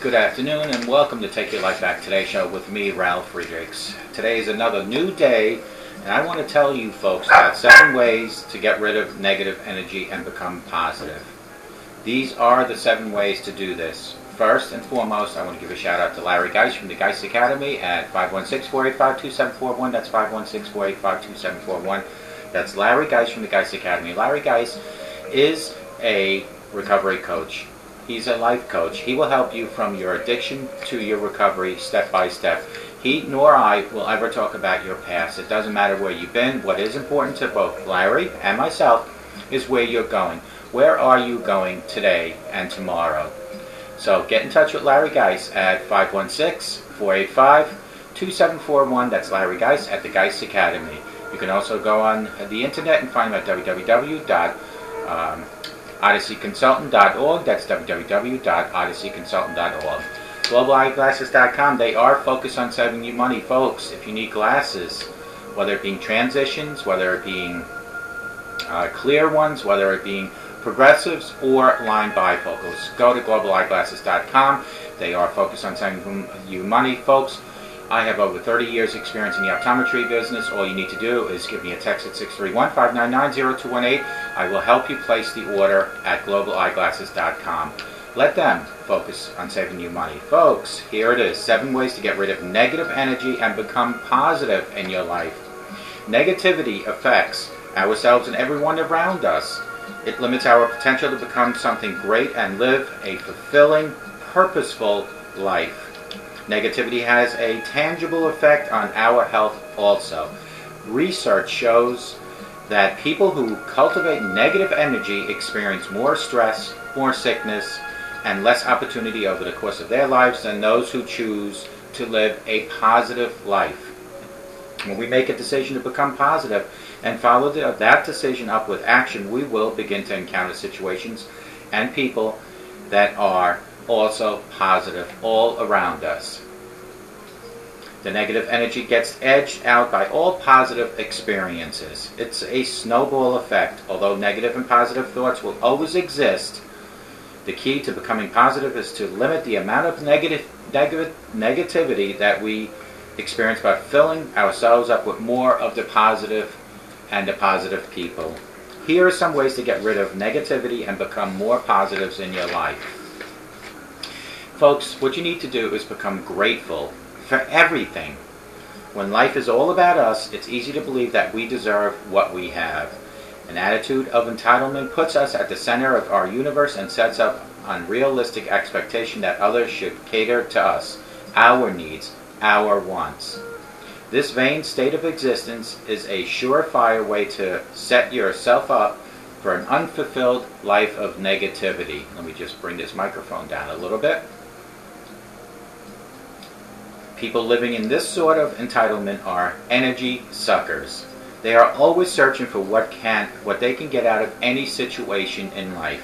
Good afternoon and welcome to Take Your Life Back Today show with me, Ralf Friedrichs. Today is another new day and I want to tell you folks about 7 ways to get rid of negative energy and become positive. These are the 7 ways to do this. First and foremost, I want to give a shout out to Larry Geis from the Geis Academy at 516-485-2741. That's 516-485-2741. That's Larry Geis from the Geis Academy. Larry Geis is a recovery coach. He's a life coach. He will help you from your addiction to your recovery step by step. He nor I will ever talk about your past. It doesn't matter where you've been. What is important to both Larry and myself is where you're going. Where are you going today and tomorrow? So get in touch with Larry Geis at 516-485-2741. That's Larry Geis at the Geis Academy. You can also go on the internet and find him at www.odysseyconsultant.org. That's www.odysseyconsultant.org. GlobalEyeglasses.com. They are focused on saving you money, folks. If you need glasses, whether it being transitions, whether it being clear ones, whether it being progressives or line bifocals, go to GlobalEyeglasses.com. They are focused on saving you money, folks. I have over 30 years experience in the optometry business. All you need to do is give me a text at 631-599-0218. I will help you place the order at GlobalEyeglasses.com. Let them focus on saving you money. Folks, here it is. 7 ways to get rid of negative energy and become positive in your life. Negativity affects ourselves and everyone around us. It limits our potential to become something great and live a fulfilling, purposeful life. Negativity has a tangible effect on our health also. Research shows that people who cultivate negative energy experience more stress, more sickness, and less opportunity over the course of their lives than those who choose to live a positive life. When we make a decision to become positive and follow that decision up with action, we will begin to encounter situations and people that are also positive all around us. The negative energy gets edged out by all positive experiences. It's a snowball effect. Although negative and positive thoughts will always exist, the key to becoming positive is to limit the amount of negativity that we experience by filling ourselves up with more of the positive and the positive people. Here are some ways to get rid of negativity and become more positives in your life. Folks, what you need to do is become grateful for everything. When life is all about us, it's easy to believe that we deserve what we have. An attitude of entitlement puts us at the center of our universe and sets up unrealistic expectation that others should cater to us, our needs, our wants. This vain state of existence is a surefire way to set yourself up for an unfulfilled life of negativity. Let me just bring this microphone down a little bit. People living in this sort of entitlement are energy suckers. They are always searching for what they can get out of any situation in life.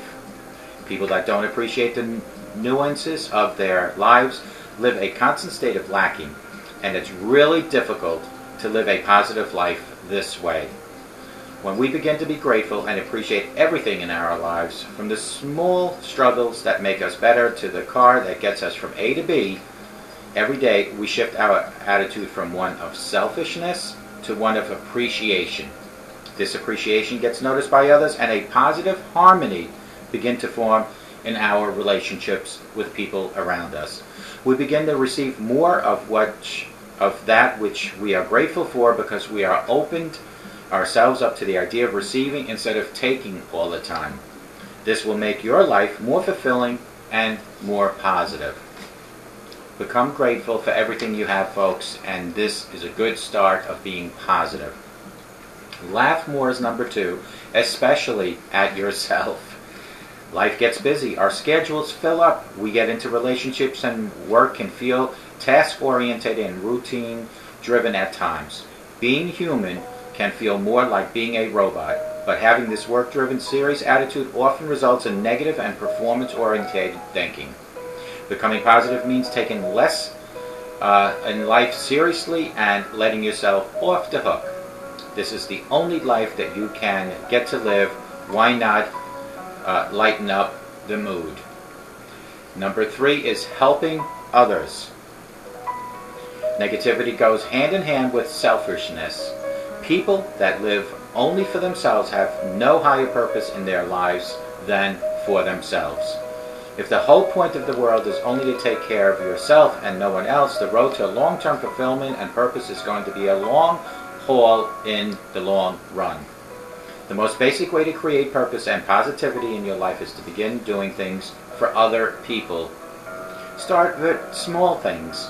People that don't appreciate the nuances of their lives live a constant state of lacking, and it's really difficult to live a positive life this way. When we begin to be grateful and appreciate everything in our lives, from the small struggles that make us better to the car that gets us from A to B, every day we shift our attitude from one of selfishness to one of appreciation. This appreciation gets noticed by others, and a positive harmony begins to form in our relationships with people around us. We begin to receive more of that which we are grateful for because we are opened ourselves up to the idea of receiving instead of taking all the time. This will make your life more fulfilling and more positive. Become grateful for everything you have, folks, and this is a good start of being positive. Laugh more is number 2, especially at yourself. Life gets busy. Our schedules fill up. We get into relationships and work can feel task-oriented and routine-driven at times. Being human can feel more like being a robot, but having this work-driven, serious attitude often results in negative and performance-oriented thinking. Becoming positive means taking less in life seriously and letting yourself off the hook. This is the only life that you can get to live. Why not lighten up the mood? Number 3 is helping others. Negativity goes hand in hand with selfishness. People that live only for themselves have no higher purpose in their lives than for themselves. If the whole point of the world is only to take care of yourself and no one else, the road to long-term fulfillment and purpose is going to be a long haul in the long run. The most basic way to create purpose and positivity in your life is to begin doing things for other people. Start with small things.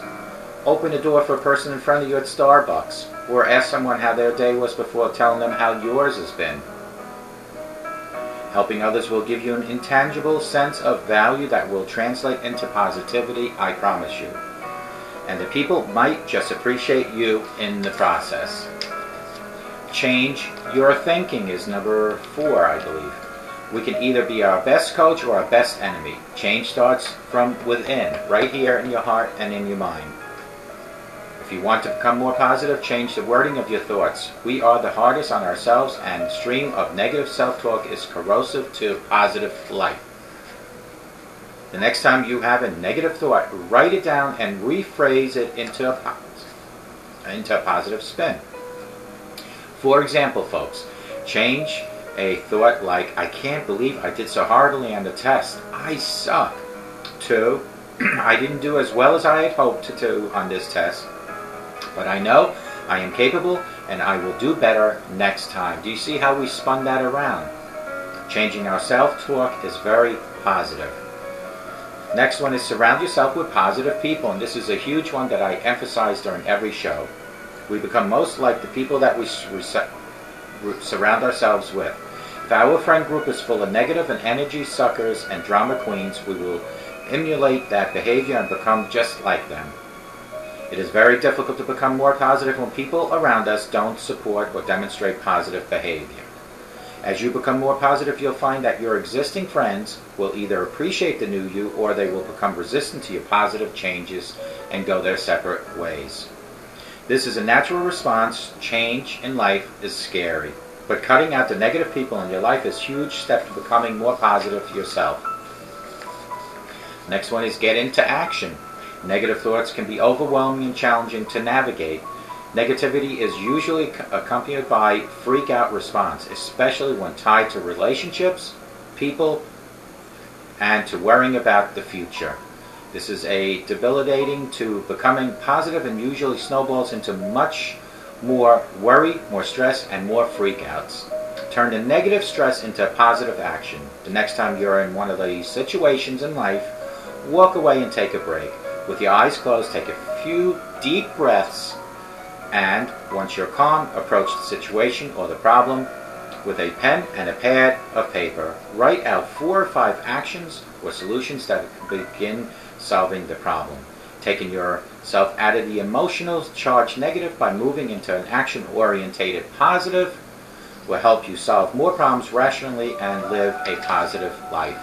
Open a door for a person in front of you at Starbucks, or ask someone how their day was before telling them how yours has been. Helping others will give you an intangible sense of value that will translate into positivity, I promise you. And the people might just appreciate you in the process. Change your thinking is number 4, I believe. We can either be our best coach or our best enemy. Change starts from within, right here in your heart and in your mind. If you want to become more positive, change the wording of your thoughts. We are the hardest on ourselves, and the stream of negative self-talk is corrosive to positive life. The next time you have a negative thought, write it down and rephrase it into a positive spin. For example, folks, change a thought like, I can't believe I did so horribly on the test. I suck. To, I didn't do as well as I had hoped to do on this test, but I know I am capable and I will do better next time. Do you see how we spun that around? Changing our self-talk is very positive. Next one is surround yourself with positive people, and this is a huge one that I emphasize during every show. We become most like the people that we surround ourselves with. If our friend group is full of negative and energy suckers and drama queens, we will emulate that behavior and become just like them. It is very difficult to become more positive when people around us don't support or demonstrate positive behavior. As you become more positive, you'll find that your existing friends will either appreciate the new you or they will become resistant to your positive changes and go their separate ways. This is a natural response. Change in life is scary, but cutting out the negative people in your life is a huge step to becoming more positive yourself. Next one is get into action. Negative thoughts can be overwhelming and challenging to navigate. Negativity is usually accompanied by freak-out response, especially when tied to relationships, people, and to worrying about the future. This is a debilitating to becoming positive and usually snowballs into much more worry, more stress, and more freakouts. Turn the negative stress into positive action. The next time you're in one of these situations in life, walk away and take a break. With your eyes closed, take a few deep breaths, and once you're calm, approach the situation or the problem with a pen and a pad of paper. Write out 4 or 5 actions or solutions that begin solving the problem. Taking yourself out of the emotional charged negative by moving into an action-orientated positive will help you solve more problems rationally and live a positive life.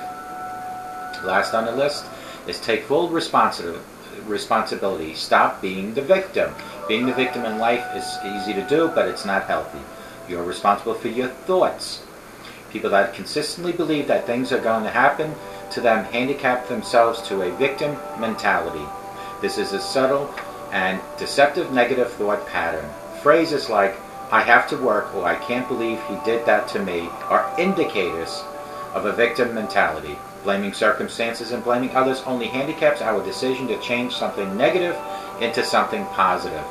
Last on the list is take full responsibility. Stop being the victim. Being the victim in life is easy to do, but it's not healthy. You're responsible for your thoughts. People that consistently believe that things are going to happen to them handicap themselves to a victim mentality. This is a subtle and deceptive negative thought pattern. Phrases like, I have to work, or I can't believe he did that to me, are indicators of a victim mentality. Blaming circumstances and blaming others only handicaps our decision to change something negative into something positive.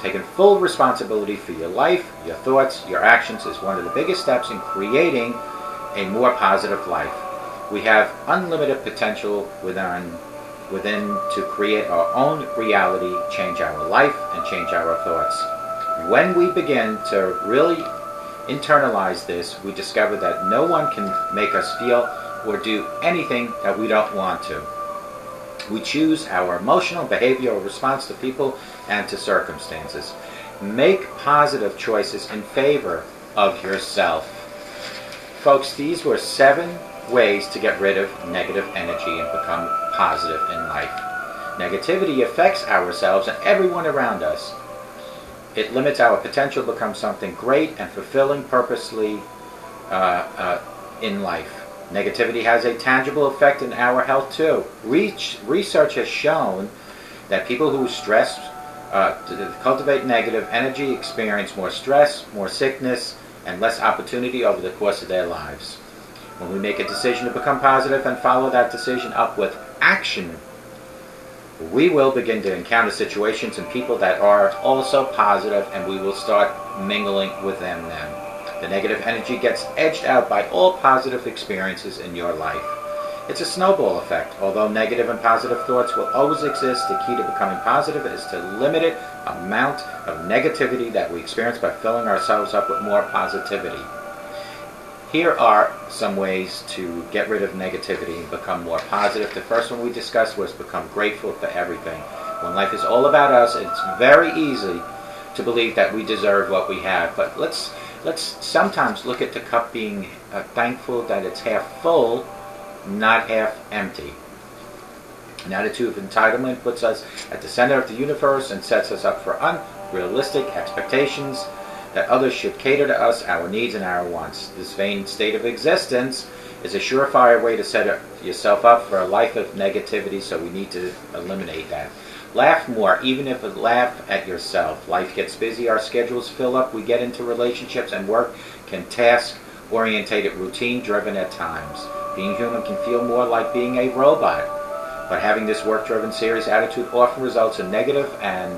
Taking full responsibility for your life, your thoughts, your actions is one of the biggest steps in creating a more positive life. We have unlimited potential within to create our own reality, change our life, and change our thoughts. When we begin to really internalize this, we discover that no one can make us feel or do anything that we don't want to. We choose our emotional behavioral response to people and to circumstances. Make positive choices in favor of yourself. Folks, these were 7 ways to get rid of negative energy and become positive in life. Negativity affects ourselves and everyone around us. It limits our potential to become something great and fulfilling purposely in life. Negativity has a tangible effect in our health too. Research has shown that people who stress, cultivate negative energy experience more stress, more sickness, and less opportunity over the course of their lives. When we make a decision to become positive and follow that decision up with action, we will begin to encounter situations and people that are also positive, and we will start mingling with them then. The negative energy gets edged out by all positive experiences in your life. It's a snowball effect. Although negative and positive thoughts will always exist, the key to becoming positive is to limit the amount of negativity that we experience by filling ourselves up with more positivity. Here are some ways to get rid of negativity and become more positive. The first one we discussed was become grateful for everything. When life is all about us, it's very easy to believe that we deserve what we have. But let's sometimes look at the cup being thankful that it's half full, not half empty. An attitude of entitlement puts us at the center of the universe and sets us up for unrealistic expectations that others should cater to us, our needs, and our wants. This vain state of existence is a surefire way to set yourself up for a life of negativity, so we need to eliminate that. Laugh more, even if you laugh at yourself. Life gets busy, our schedules fill up, we get into relationships, and work can task-orientated, routine-driven at times. Being human can feel more like being a robot, but having this work-driven, serious attitude often results in negative and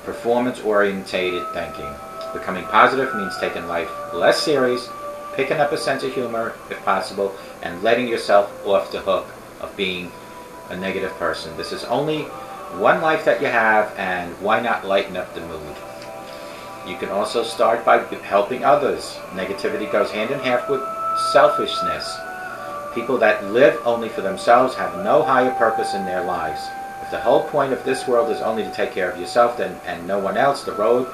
performance-orientated thinking. Becoming positive means taking life less serious, picking up a sense of humor if possible, and letting yourself off the hook of being a negative person. This is only one life that you have, and why not lighten up the mood? You can also start by helping others. Negativity goes hand in hand with selfishness. People that live only for themselves have no higher purpose in their lives. If the whole point of this world is only to take care of yourself and no one else, the road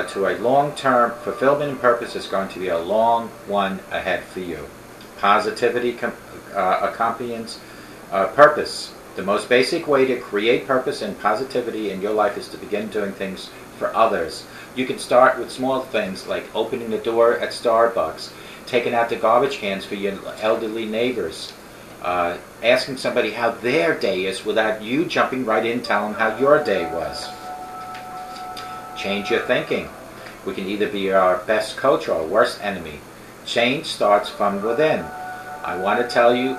to a long-term fulfillment and purpose is going to be a long one ahead for you. Positivity accompanies purpose. The most basic way to create purpose and positivity in your life is to begin doing things for others. You can start with small things like opening the door at Starbucks, taking out the garbage cans for your elderly neighbors, asking somebody how their day is without you jumping right in telling them how your day was. Change your thinking. We can either be our best coach or our worst enemy. Change starts from within. I want to tell you,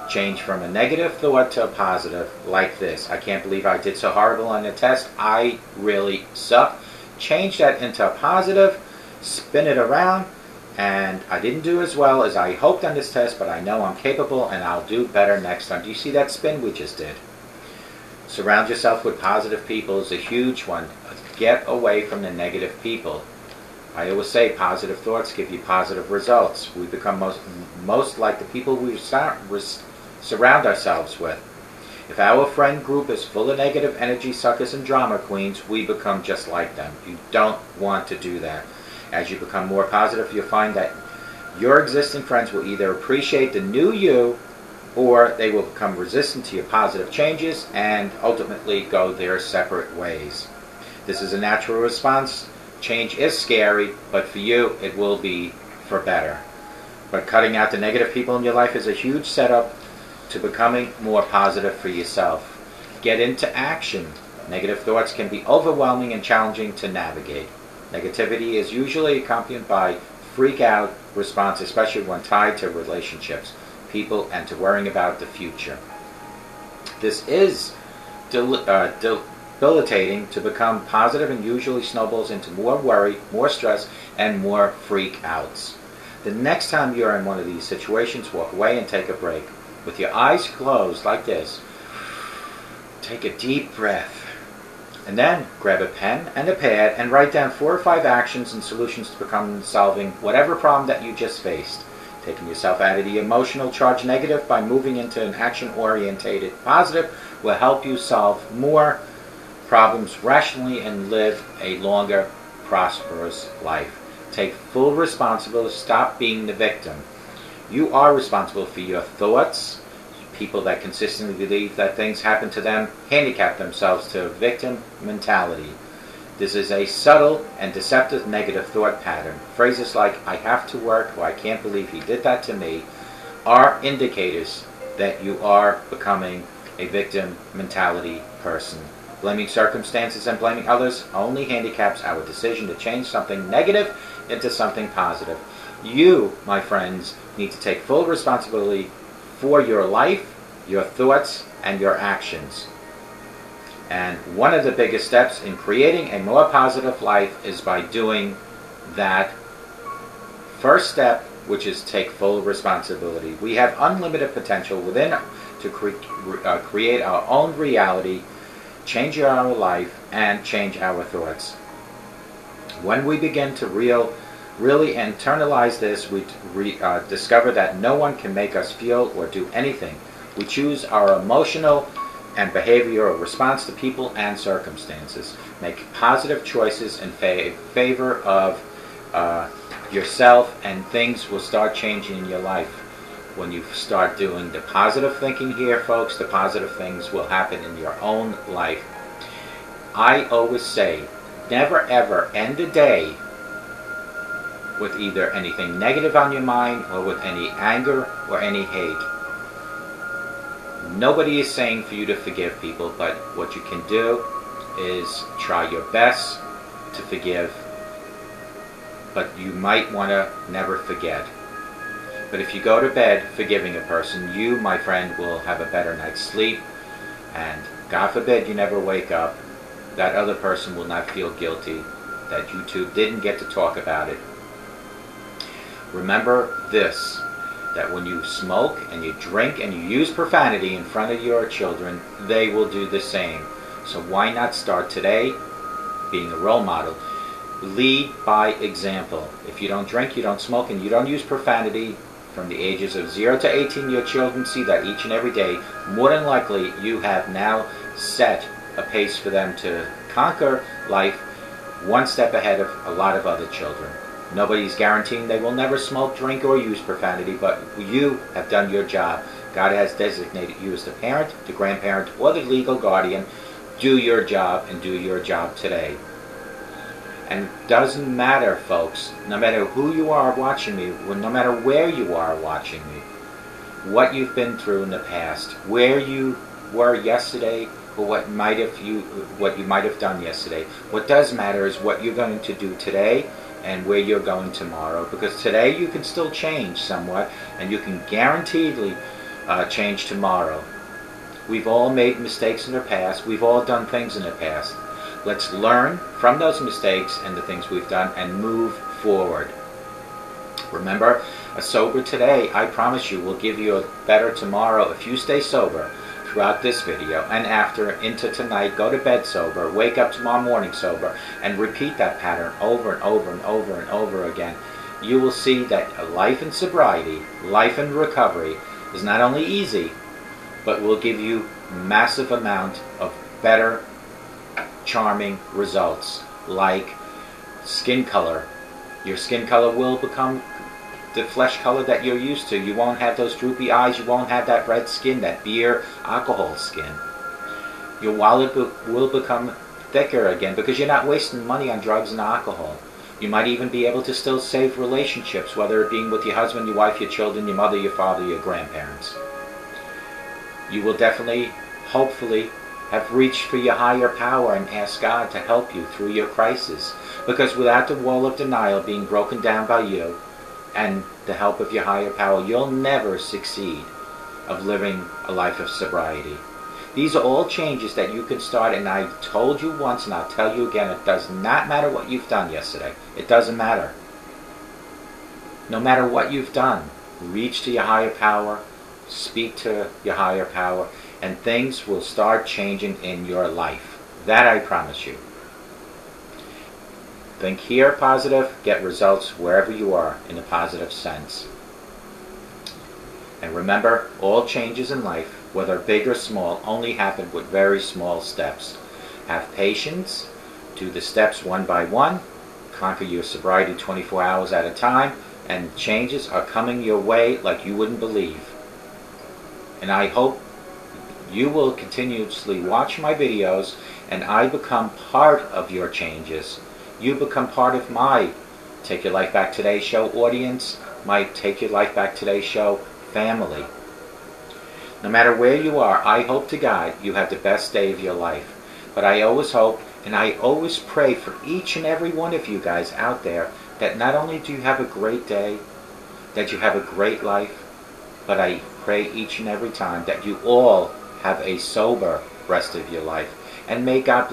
change from a negative thought to a positive like this. I can't believe I did so horrible on the test. I really suck. Change that into a positive, spin it around, and I didn't do as well as I hoped on this test, but I know I'm capable and I'll do better next time. Do you see that spin we just did? Surround yourself with positive people is a huge one. Get away from the negative people. I always say positive thoughts give you positive results. We become most like the people we surround ourselves with. If our friend group is full of negative energy suckers and drama queens, we become just like them. You don't want to do that. As you become more positive, you'll find that your existing friends will either appreciate the new you, or they will become resistant to your positive changes and ultimately go their separate ways. This is a natural response. Change is scary, but for you, it will be for better. But cutting out the negative people in your life is a huge setup to becoming more positive for yourself. Get into action. Negative thoughts can be overwhelming and challenging to navigate. Negativity is usually accompanied by freak-out response, especially when tied to relationships, people, and to worrying about the future. This is debilitating. To become positive and usually snowballs into more worry, more stress, and more freak-outs. The next time you're in one of these situations, walk away and take a break. With your eyes closed like this, take a deep breath. And then grab a pen and a pad and write down 4 or 5 actions and solutions to become solving whatever problem that you just faced. Taking yourself out of the emotional charge negative by moving into an action-orientated positive will help you solve more problems rationally and live a longer, prosperous life. Take full responsibility. Stop being the victim. You are responsible for your thoughts. People that consistently believe that things happen to them handicap themselves to a victim mentality. This is a subtle and deceptive negative thought pattern. Phrases like, I have to work, or I can't believe he did that to me, are indicators that you are becoming a victim mentality person. Blaming circumstances and blaming others only handicaps our decision to change something negative into something positive. You, my friends, need to take full responsibility for your life, your thoughts, and your actions. And one of the biggest steps in creating a more positive life is by doing that first step, which is take full responsibility. We have unlimited potential within to create our own reality, change our life, and change our thoughts. When we begin to really internalize this, we discover that no one can make us feel or do anything. We choose our emotional and behavioral response to people and circumstances. Make positive choices in favor of yourself, and things will start changing in your life. When you start doing the positive thinking here, folks, the positive things will happen in your own life. I always say, never ever end a day with either anything negative on your mind or with any anger or any hate. Nobody is saying for you to forgive people, but what you can do is try your best to forgive, but you might want to never forget. But if you go to bed forgiving a person, you, my friend, will have a better night's sleep, and God forbid you never wake up. That other person will not feel guilty that you two didn't get to talk about it. Remember this, that when you smoke and you drink and you use profanity in front of your children, they will do the same. So why not start today being a role model? Lead by example. If you don't drink, you don't smoke, and you don't use profanity from the ages of 0 to 18, your children see that each and every day. More than likely, you have now set a pace for them to conquer life one step ahead of a lot of other children. Nobody's guaranteeing they will never smoke, drink, or use profanity, but you have done your job. God has designated you as the parent, the grandparent, or the legal guardian. Do your job, and do your job today. And it doesn't matter, folks, no matter who you are watching me, or no matter where you are watching me, what you've been through in the past, where you were yesterday, or what you might have done yesterday. What does matter is what you're going to do today and where you're going tomorrow, because today you can still change somewhat, and you can guaranteedly change tomorrow. We've all made mistakes in the past. We've all done things in the past. Let's learn from those mistakes and the things we've done and move forward. Remember, a sober today, I promise you, will give you a better tomorrow if you stay sober throughout this video and after, into tonight. Go to bed sober, wake up tomorrow morning sober, and repeat that pattern over and over and over and over again. You will see that life in sobriety, life in recovery, is not only easy, but will give you massive amount of better, charming results, like skin color. Your skin color will become the flesh color that you're used to. You won't have those droopy eyes. You won't have that red skin, that beer, alcohol skin. Your wallet will become thicker again because you're not wasting money on drugs and alcohol. You might even be able to still save relationships, whether it being with your husband, your wife, your children, your mother, your father, your grandparents. You will definitely, hopefully, have reached for your higher power and asked God to help you through your crisis. Because without the wall of denial being broken down by you and the help of your higher power, you'll never succeed of living a life of sobriety. These are all changes that you can start, and I told you once and I'll tell you again, it does not matter what you've done yesterday. It doesn't matter. No matter what you've done, reach to your higher power, speak to your higher power, and things will start changing in your life. That I promise you. Think here positive, get results wherever you are in a positive sense. And remember, all changes in life, whether big or small, only happen with very small steps. Have patience, do the steps one by one, conquer your sobriety 24 hours at a time, and changes are coming your way like you wouldn't believe. And I hope you will continuously watch my videos and I become part of your changes. You become part of my Take Your Life Back Today show audience, my Take Your Life Back Today show family. No matter where you are, I hope to God you have the best day of your life. But I always hope and I always pray for each and every one of you guys out there that not only do you have a great day, that you have a great life, but I pray each and every time that you all have a sober rest of your life. And may God